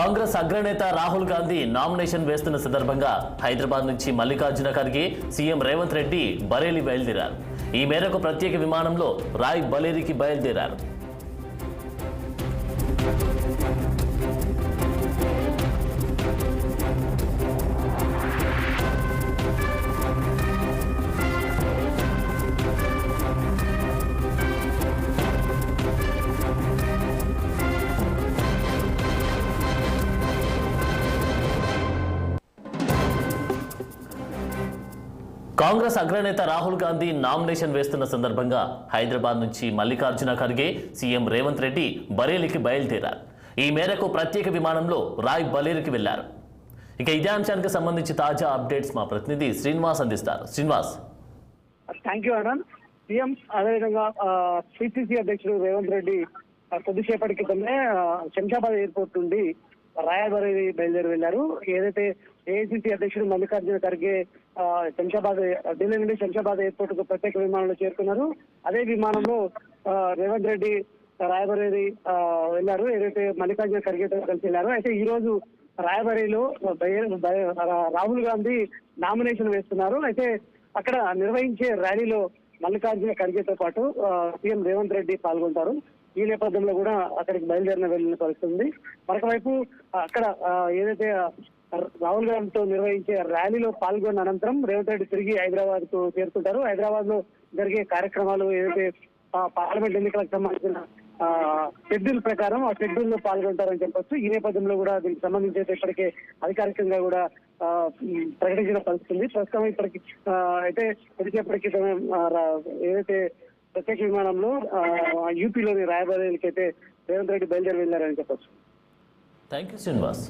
కాంగ్రెస్ అగ్రనేత రాహుల్ గాంధీ నామినేషన్ వేస్తున్న సందర్భంగా హైదరాబాద్ నుంచి మల్లికార్జున ఖర్గే సీఎం రేవంత్ రెడ్డి బరేలీ బయలుదేరారు. ఈ మేరకు ప్రత్యేక విమానంలో రాయ్ బరేలీకి బయలుదేరారు. కాంగ్రెస్ అగ్రనేత రాహుల్ గాంధీ నామినేషన్ వేస్తున్న సందర్భంగా హైదరాబాద్ నుంచి మల్లికార్జున ఖర్గే సీఎం రేవంత్ రెడ్డి బరేలీకి బయలుదేరారు. ఈ మేరకు ప్రత్యేక విమానంలో రాయ్ బరేలీకి వెళ్లారు. ఇక ఇదే అంశానికి సంబంధించి తాజా అప్డేట్స్ మా ప్రతినిధి శ్రీనివాస్ అందిస్తారు. Srinivas. Thank you Anand. CM అదేవిధంగా పిసిసి అధ్యక్షుడు రేవంత్ రెడ్డి కొద్దిసేపటి క్రితమే శంషాబాద్ ఎయిర్పోర్ట్ నుండి రాయబరేలీ బయలుదేరి వెళ్లారు. ఏదైతే ఏఐసిసి అధ్యక్షుడు మల్లికార్జున ఖర్గే ఢిల్లీ నుండి శంషాబాద్ ఎయిర్పోర్ట్ కు ప్రత్యేక విమానంలో చేరుకున్నారు. అదే విమానంలో రేవంత్ రెడ్డి రాయబరేలీ వెళ్లారు. ఏదైతే మల్లికార్జున ఖర్గేతో కలిసి వెళ్లారు. అయితే ఈ రోజు రాయబరేలీలో రాహుల్ గాంధీ నామినేషన్ వేస్తున్నారు. అయితే అక్కడ నిర్వహించే ర్యాలీలో మల్లికార్జున ఖర్గేతో పాటు సీఎం రేవంత్ రెడ్డి పాల్గొంటారు. ఈ నేపథ్యంలో కూడా అక్కడికి వెళ్ళిన పరిస్థితి ఉంది. మరొక వైపు అక్కడ ఏదైతే రాహుల్ గాంధీతో నిర్వహించే ర్యాలీలో పాల్గొన్న అనంతరం రేవంత్ రెడ్డి తిరిగి హైదరాబాద్ కు చేరుకుంటారు. హైదరాబాద్ లో జరిగే కార్యక్రమాలు ఏదైతే పార్లమెంట్ ఎన్నికలకు సంబంధించిన షెడ్యూల్ ప్రకారం ఆ షెడ్యూల్ లో పాల్గొంటారని చెప్పొచ్చు. ఈ నేపథ్యంలో కూడా దీనికి సంబంధించి ఇప్పటికే అధికారికంగా కూడా ప్రకటించిన పరిస్థితి ఉంది. ప్రస్తుతం ఇప్పటికి అయితే కొద్దిసేపటికి ఏదైతే ప్రత్యేక విమానంలో యూపీలోని రాయబరేలీకి అయితే రేవంత్ రెడ్డి బయలుదేరి వెళ్ళారని చెప్పొచ్చు. Thank you Srinivas.